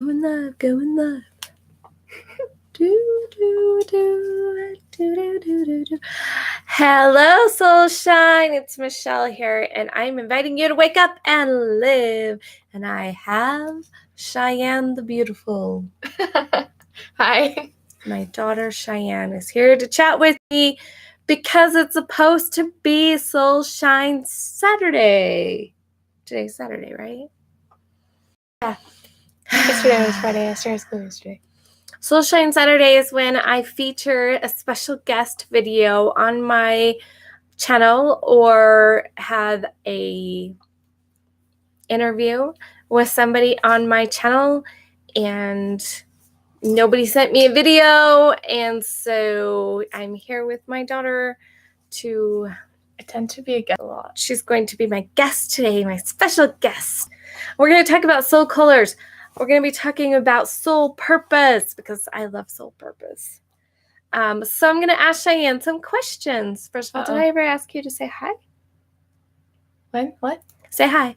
Going live, going live. Do, do, do, do, do, do, do, do. Hello, Soul Shine. It's Michelle here, and I'm inviting you to wake up and live. And I have Cheyenne the Beautiful. Hi. My daughter Cheyenne is here to chat with me because it's supposed to be Soul Shine Saturday. Today's Saturday, right? Yeah. Yesterday was Friday. I started school yesterday. Soul Shine Saturday is when I feature a special guest video on my channel or have a interview with somebody on my channel, and nobody sent me a video, and so I'm here with my daughter to I tend to be a guest a lot. She's going to be my guest today, my special guest. We're going to talk about soul colors. We're going to be talking about soul purpose because I love soul purpose. So I'm going to ask Cheyenne some questions. First of all, did I ever ask you to say hi? When? What? Say hi.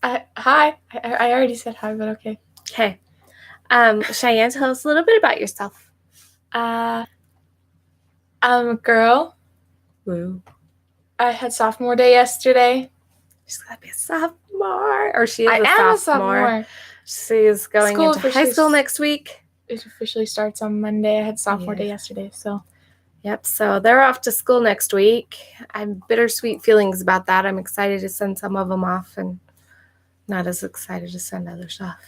Hi. I already said hi, but okay. Okay. Cheyenne, tell us a little bit about yourself. I'm a girl. Woo. I had sophomore day yesterday. She's got to be a sophomore. Or she is I am a sophomore. She's going into high school next week. It officially starts on Monday. I had sophomore day yesterday, so. Yep, so they're off to school next week. I have bittersweet feelings about that. I'm excited to send some of them off and not as excited to send others off.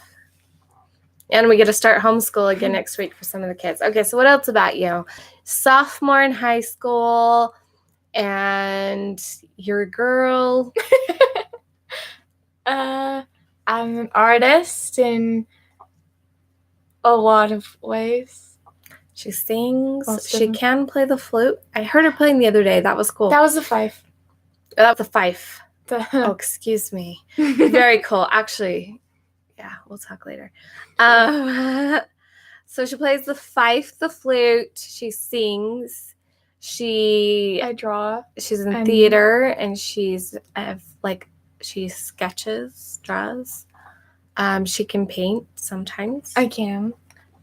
And we get to start homeschool again next week for some of the kids. Okay, so what else about you? Sophomore in high school, and you're a girl. I'm an artist in a lot of ways. She sings. She can play the flute. I heard her playing the other day. That was cool. That was the fife. That was the fife. Oh, excuse me. Very cool. Actually, yeah, we'll talk later. So she plays the fife, the flute. She sings. I draw. She's in theater, and she sketches, draws. She can paint sometimes. I can.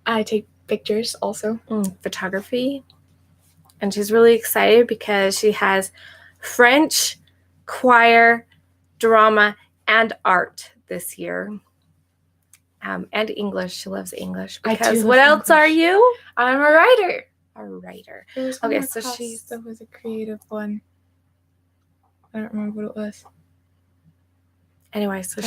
I take pictures also. Photography. And she's really excited because she has French, choir, drama, and art this year. And English. She loves English. Because what else are you? I'm a writer. A writer. Okay, so that was a creative one. I don't remember what it was. Anyway, so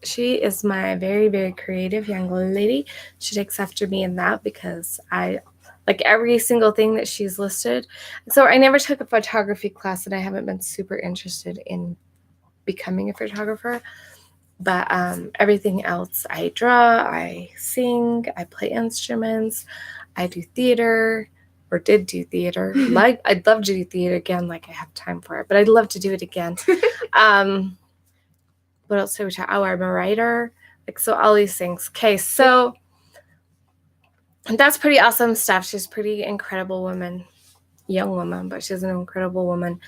she is my very, very creative young lady. She takes after me in that because I like every single thing that she's listed. So I never took a photography class, and I haven't been super interested in becoming a photographer. But everything else, I draw, I sing, I play instruments, I do theater, or did do theater. I'd love to do theater again, like I have time for it, but I'd love to do it again. What else did we talk? Oh, I'm a writer. So all these things. Okay, so that's pretty awesome stuff. She's a pretty incredible woman. Young woman, but she's an incredible woman.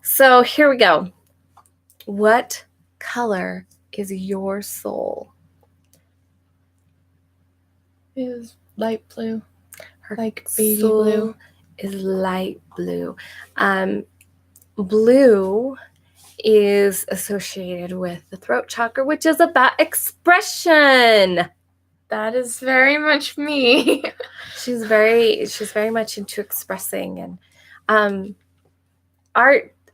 So here we go. What color is your soul? It is light blue. Her like baby blue is light blue. Blue is associated with the throat chakra, which is about expression. That is very much me. She's very much into expressing, and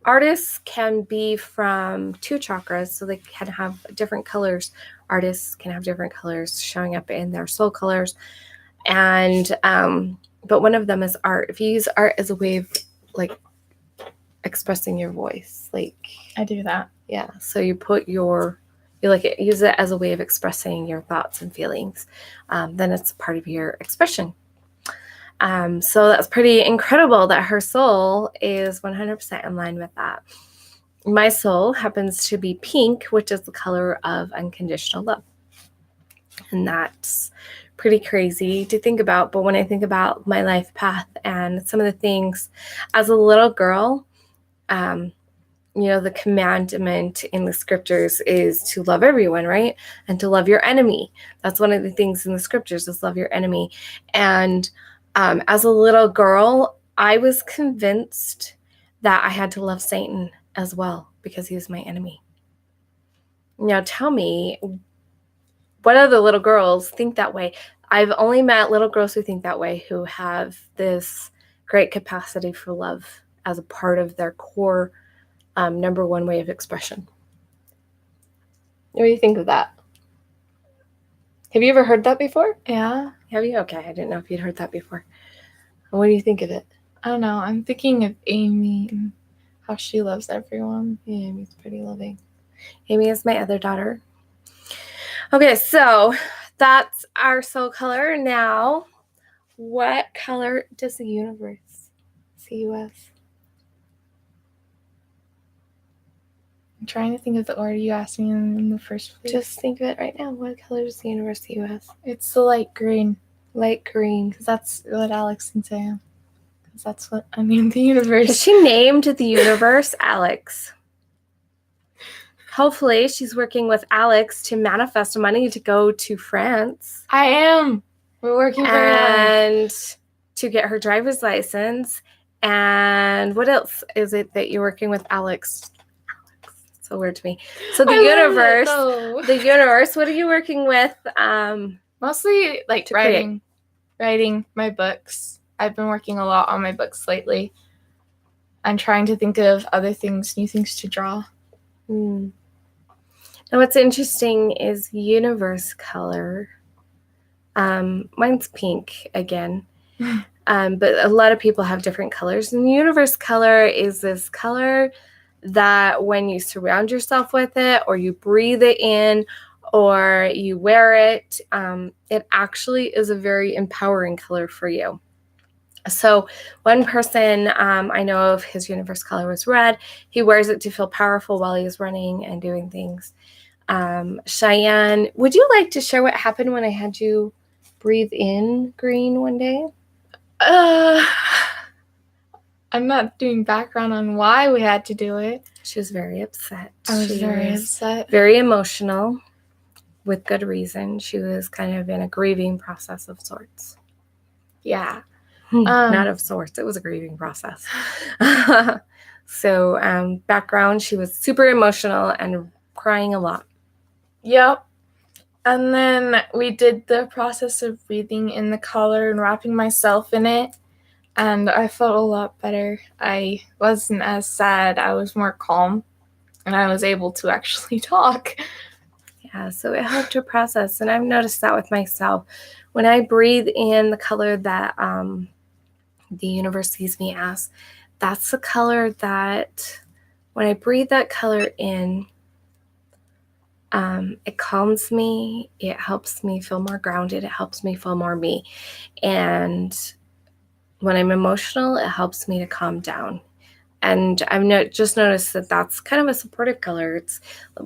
artists can be from two chakras, so they can have different colors. Artists can have different colors showing up in their soul colors, and but one of them is art. If you use art as a way of like expressing your voice, like I do that. Yeah, so you use it as a way of expressing your thoughts and feelings. Then it's part of your expression. So that's pretty incredible that her soul is 100% in line with that. My soul happens to be pink, which is the color of unconditional love. And that's pretty crazy to think about. But when I think about my life path and some of the things as a little girl, the commandment in the scriptures is to love everyone, right? And to love your enemy. That's one of the things in the scriptures is love your enemy. And as a little girl, I was convinced that I had to love Satan as well because he was my enemy. Now tell me, what other little girls think that way? I've only met little girls who think that way, who have this great capacity for love as a part of their core number one way of expression. What do you think of that? Have you ever heard that before? Yeah. Have you? Okay, I didn't know if you'd heard that before. What do you think of it? I don't know. I'm thinking of Amy and how she loves everyone. Yeah, Amy's pretty loving. Amy is my other daughter. Okay, so that's our soul color. Now, what color does the universe see you as? I'm trying to think of the order you asked me in the first place. Just think of it right now. What color does the universe see you as? It's the light green. Light green. Because that's what Alex thinks I am. Because that's what I named the universe. She named the universe Alex. Hopefully, she's working with Alex to manifest money to go to France. I am. We're working very hard. And to get her driver's license. And what else is it that you're working with Alex? So weird to me. So the universe, what are you working with? Mostly like writing my books. I've been working a lot on my books lately. I'm trying to think of other things, new things to draw. Now what's interesting is universe color. Mine's pink again. But a lot of people have different colors. And the universe color is this color that when you surround yourself with it, or you breathe it in, or you wear it, it actually is a very empowering color for you. So one person I know of, his universe color was red. He wears it to feel powerful while he's running and doing things. Cheyenne, would you like to share what happened when I had you breathe in green one day? I'm not doing background on why we had to do it. She was very upset. I was very upset. Very emotional, with good reason. She was kind of in a grieving process of sorts. Yeah. Not of sorts. It was a grieving process. So, background, she was super emotional and crying a lot. Yep. And then we did the process of breathing in the color and wrapping myself in it. And I felt a lot better. I wasn't as sad. I was more calm. And I was able to actually talk. Yeah, so it helped her process. And I've noticed that with myself. When I breathe in the color that the universe sees me as, that's the color that when I breathe that color in, it calms me. It helps me feel more grounded. It helps me feel more me. And when I'm emotional, it helps me to calm down. And I've just noticed that that's kind of a supportive color. It's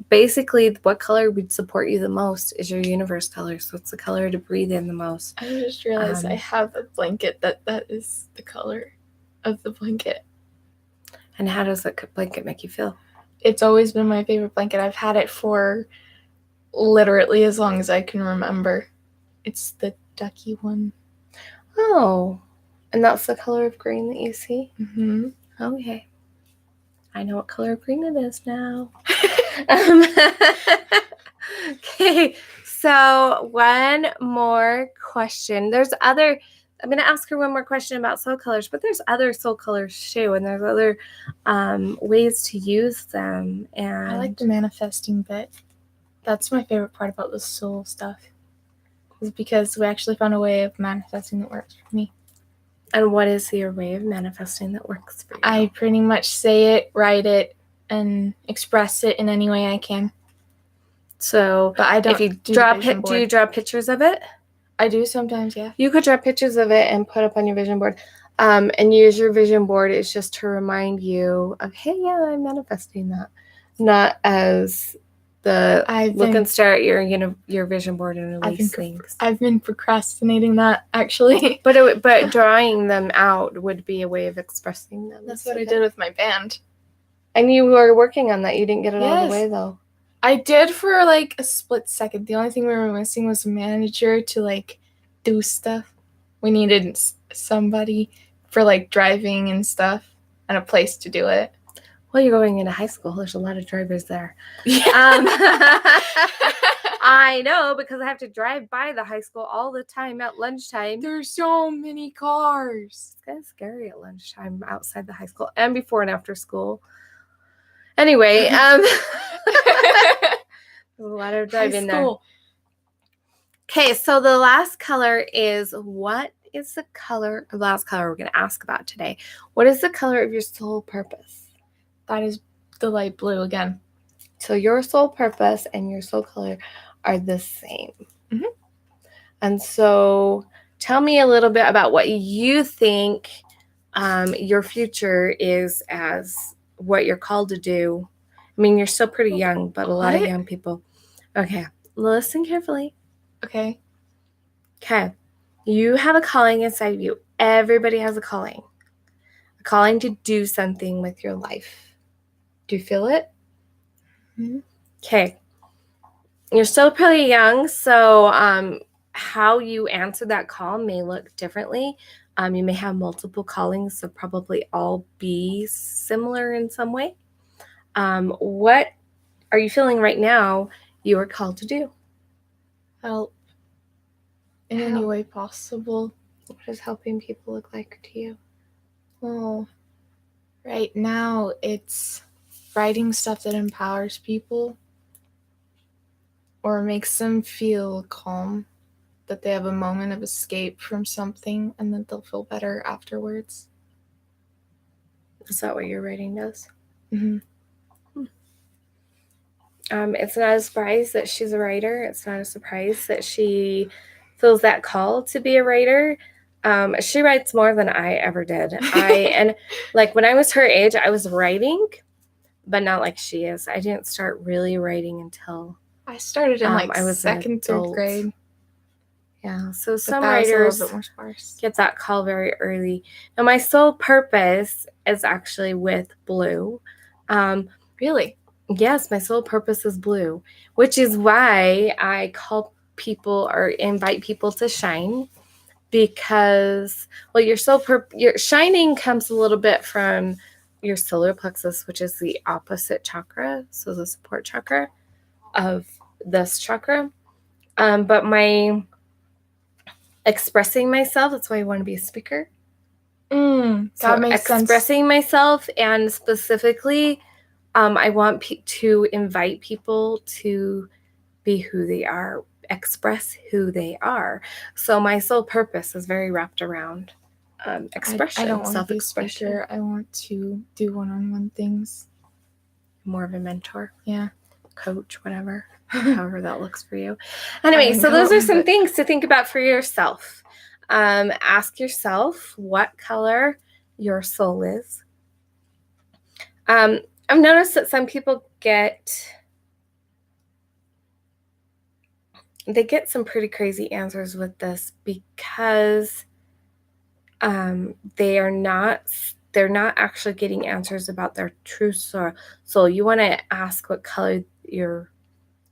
basically what color would support you the most is your universe color. So it's the color to breathe in the most. I just realized I have a blanket that is the color of the blanket. And how does that blanket make you feel? It's always been my favorite blanket. I've had it for literally as long as I can remember. It's the ducky one. Oh, and that's the color of green that you see? Mm-hmm. Okay. I know what color of green it is now. Okay, so one more question. I'm going to ask her one more question about soul colors, but there's other soul colors too, and there's other ways to use them. And I like the manifesting bit. That's my favorite part about the soul stuff. Is because we actually found a way of manifesting that works for me. And what is your way of manifesting that works for you? I pretty much say it, write and express it in any way I can. So, but I don't. If you do you draw pictures of it? I do sometimes, yeah. You could draw pictures of it and put up on your vision board, and use your vision board is just to remind you of, hey, yeah, I'm manifesting that, not as the look and stare at your vision board and release things. I've been procrastinating that actually. But drawing them out would be a way of expressing them. That's what I did with my band. And you were working on that. You didn't get it all the Yes. way, though. I did for like a split second. The only thing we were missing was a manager to like do stuff. We needed somebody for like driving and stuff and a place to do it. Well, you're going into high school. There's a lot of drivers there. Yeah. I know, because I have to drive by the high school all the time at lunchtime. There's so many cars. It's kind of scary at lunchtime outside the high school and before and after school. Anyway, there's a lot of driving there. Okay, so the last color is, what is the color, the last color we're going to ask about today? What is the color of your soul purpose? That is the light blue again. So your soul purpose and your soul color are the same. Mm-hmm. And so tell me a little bit about what you think your future is, as what you're called to do. I mean, you're still pretty young, but a lot of young people. Okay, listen carefully. Okay. You have a calling inside of you. Everybody has a calling to do something with your life. Do you feel it? Mm-hmm. Okay. You're still pretty young, so how you answer that call may look differently. You may have multiple callings, so probably all be similar in some way. What are you feeling right now you are called to do? Help in any way possible. What does helping people look like to you? Well, right now it's writing stuff that empowers people or makes them feel calm, that they have a moment of escape from something and that they'll feel better afterwards. Is that what your writing does? Mm-hmm. It's not a surprise that she's a writer. It's not a surprise that she feels that call to be a writer. She writes more than I ever did. And like when I was her age, I was writing, but not like she is. I didn't start really writing until I started in like I was second, third grade. Yeah, so some writers a little bit more sparse. Get that call very early. Now, my soul purpose is actually with blue. Really? Yes, my soul purpose is blue, which is why I call people or invite people to shine, because, well, your shining comes a little bit from your solar plexus, which is the opposite chakra, so the support chakra of this chakra. But my expressing myself, that's why I want to be a speaker. That makes sense. Expressing myself, and specifically, I want to invite people to be who they are, express who they are. So my soul purpose is very wrapped around expression. I don't want to be a speaker. I want to do one-on-one things. More of a mentor. Yeah. Coach, whatever. However that looks for you. Anyway, so those are some things to think about for yourself. Ask yourself what color your soul is. I've noticed that some people get some pretty crazy answers with this, because they're not actually getting answers about their true soul. You want to ask what color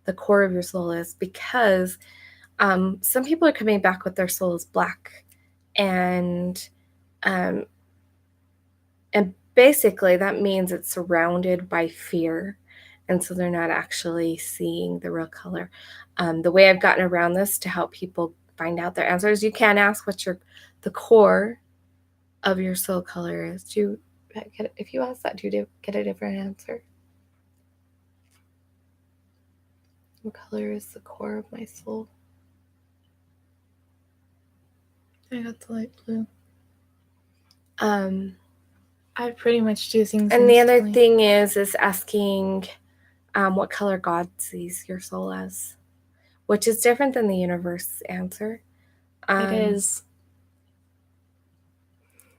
the core of your soul is, because some people are coming back with their soul is black, and basically that means it's surrounded by fear, and so they're not actually seeing the real color. The way I've gotten around this to help people find out their answers, you can ask what the core of your soul color is. If you ask that, do you get a different answer? What color is the core of my soul? I got the light blue. I pretty much do things. And the other thing is asking what color God sees your soul as, which is different than the universe answer. It is.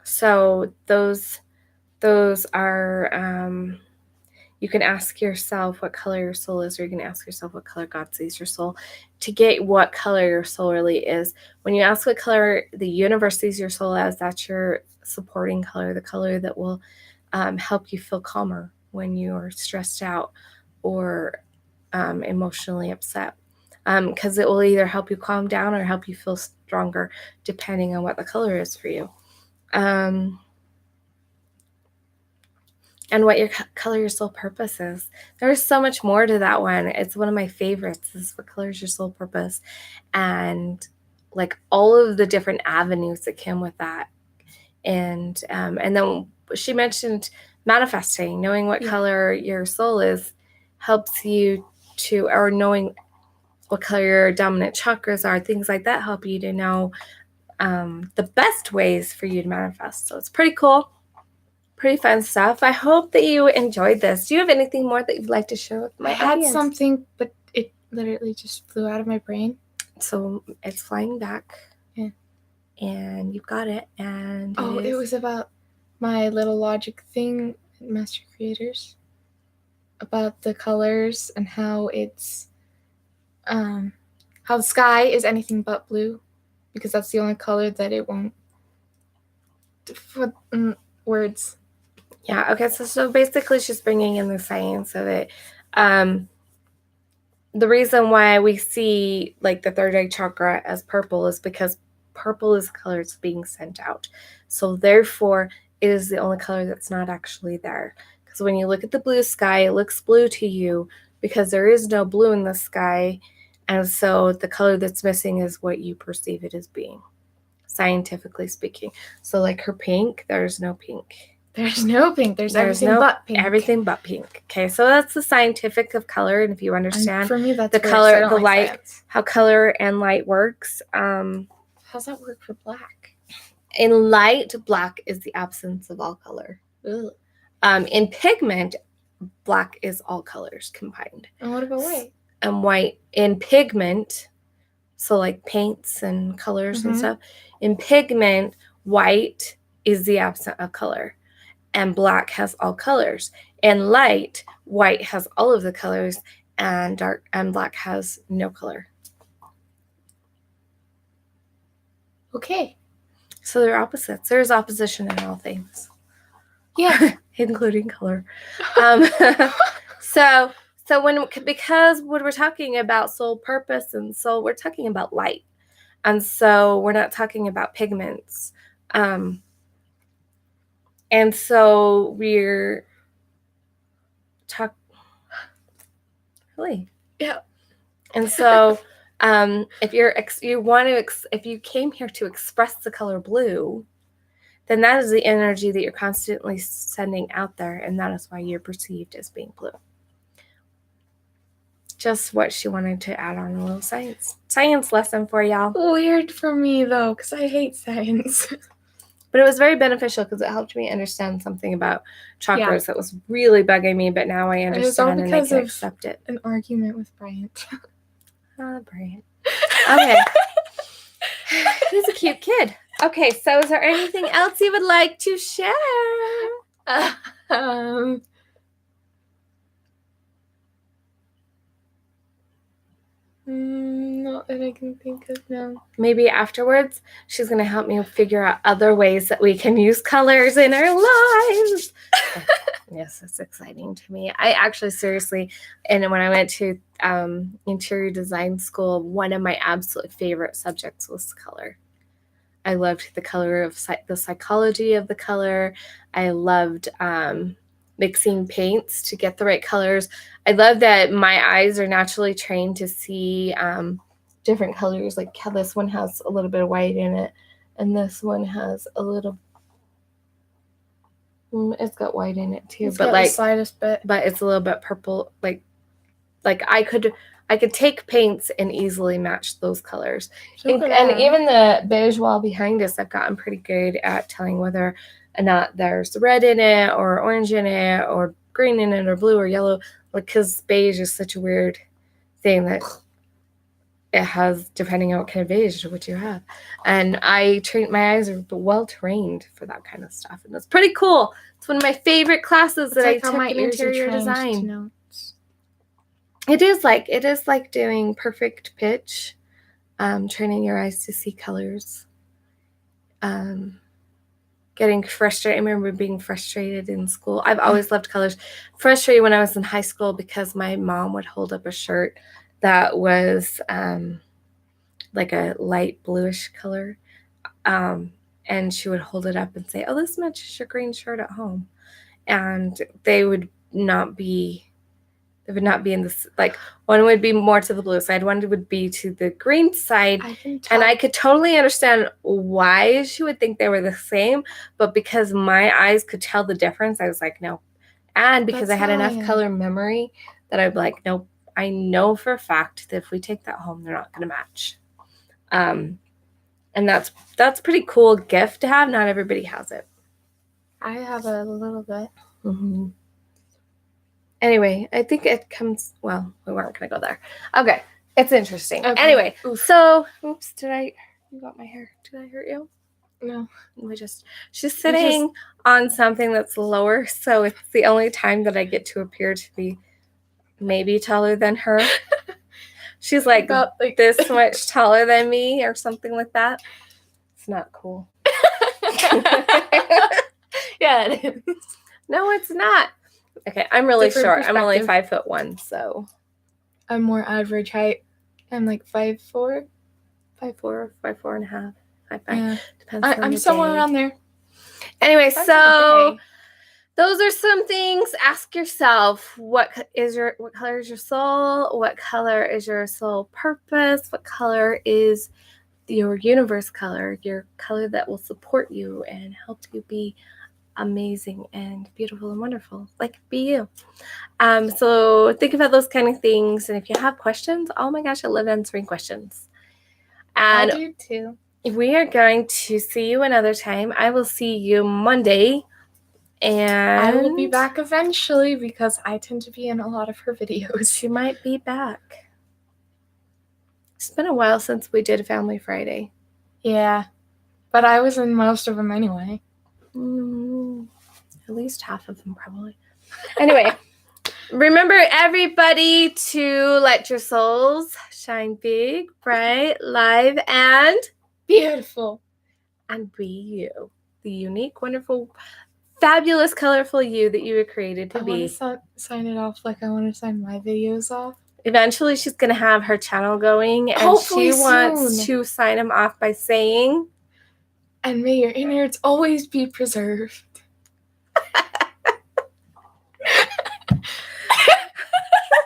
So those are, you can ask yourself what color your soul is, or you can ask yourself what color God sees your soul, to get what color your soul really is. When you ask what color the universe sees your soul as, that's your supporting color, the color that will help you feel calmer. when you're stressed out or emotionally upset, because it will either help you calm down or help you feel stronger, depending on what the color is for you. And what your color your soul purpose is. There's so much more to that one. It's one of my favorites. This is what colors your soul purpose, and like all of the different avenues that come with that. And then she mentioned manifesting, knowing what color your soul is helps you to, or knowing what color your dominant chakras are, things like that help you to know the best ways for you to manifest. So it's pretty cool. Pretty fun stuff. I hope that you enjoyed this. Do you have anything more that you'd like to share with my audience? I had something, but it literally just flew out of my brain. So it's flying back. Yeah. And you've got it. And it was about my little logic thing at Master Creators. About the colors and how it's how the sky is anything but blue, because that's the only color that it won't words. Yeah, okay, so basically she's bringing in the science of it. The reason why we see like the third eye chakra as purple is because purple is the color that's being sent out. So therefore, it is the only color that's not actually there. Because when you look at the blue sky, it looks blue to you because there is no blue in the sky. And so the color that's missing is what you perceive it as being, scientifically speaking. So like her pink, there's no pink. There's no pink. There's everything but pink. Everything but pink. Okay, so that's the scientific of color, and if you understand, and for me, that's the color, the light, science. How color and light works. How's that work for black? In light, black is the absence of all color. In pigment, black is all colors combined. And what about white? And white in pigment, so like paints and colors and stuff. In pigment, white is the absence of color. And black has all colors. In light, white has all of the colors, and dark and black has no color. Okay. So they're opposites. There's opposition in all things. Yeah. Including color. Because when we're talking about soul purpose and soul, we're talking about light. And so we're not talking about pigments. And so we're really, yeah. And so, if you came here to express the color blue, then that is the energy that you're constantly sending out there, and that is why you're perceived as being blue. Just what she wanted to add on a little science lesson for y'all. Weird for me though, because I hate science. But it was very beneficial because it helped me understand something about chakras that was really bugging me, but now I understand and I can accept it. An argument with Bryant. Bryant. Okay. He's a cute kid. Okay, so is there anything else you would like to share? Not that I can think of now. Maybe afterwards, she's going to help me figure out other ways that we can use colors in our lives. Yes, that's exciting to me. I actually seriously, and when I went to interior design school, one of my absolute favorite subjects was color. I loved the color of the psychology of the color. I loved mixing paints to get the right colors. I love that my eyes are naturally trained to see different colors, like how this one has a little bit of white in it, and this one has a little. It's got white in it too, but like the slightest bit. But it's a little bit purple. Like I could take paints and easily match those colors. And even the beige wall behind us, I've gotten pretty good at telling whether or not there's red in it or orange in it or green in it or blue or yellow. Like, because beige is such a weird thing that it has, depending on what kind of beige what you have. And my eyes are well trained for that kind of stuff. And it's pretty cool. It's one of my favorite classes that I took in interior design. It is like doing perfect pitch, training your eyes to see colors. getting frustrated. I remember being frustrated in school. I've always loved colors. Frustrated when I was in high school because my mom would hold up a shirt that was like a light bluish color. And she would hold it up and say, "Oh, this matches your green shirt at home." And they would not be in this, like, one would be more to the blue side, one would be to the green side. And I could totally understand why she would think they were the same, but because my eyes could tell the difference, I was like, no. And because I had enough color memory that I'd be like, nope, I know for a fact that if we take that home, they're not going to match. And that's a pretty cool gift to have. Not everybody has it. I have a little bit. Mm-hmm. Anyway, I think it comes, well, we weren't going to go there. Okay, it's interesting. Okay. Anyway, so, oops, you got my hair. Did I hurt you? No. She's sitting on something that's lower, so it's the only time that I get to appear to be maybe taller than her. She's like this much taller than me or something like that. It's not cool. Yeah, it is. No, it's not. Okay, I'm really short. I'm only 5'1", so I'm more average height. I'm like 5'4", 5'4", 5'4.5", 5'5". Yeah. Depends on I'm somewhere around there. Anyway, so those are some things. Ask yourself, what color is your soul? What color is your soul purpose? What color is your universe color? Your color that will support you and help you be amazing and beautiful and wonderful, like be you. So think about those kind of things, and if you have questions, oh my gosh, I love answering questions. And I do too. We are going to see you another time. I will see you Monday, and I will be back eventually because I tend to be in a lot of her videos. She might be back. It's been a while since we did a Family Friday. Yeah, but I was in most of them anyway. At least half of them, probably. Anyway, remember, everybody, to let your souls shine big, bright, live, and beautiful. And be you. The unique, wonderful, fabulous, colorful you that you were created to be. I want to sign it off like I want to sign my videos off. Eventually, she's going to have her channel going, and hopefully she wants to sign them off by saying, "And may your innards always be preserved."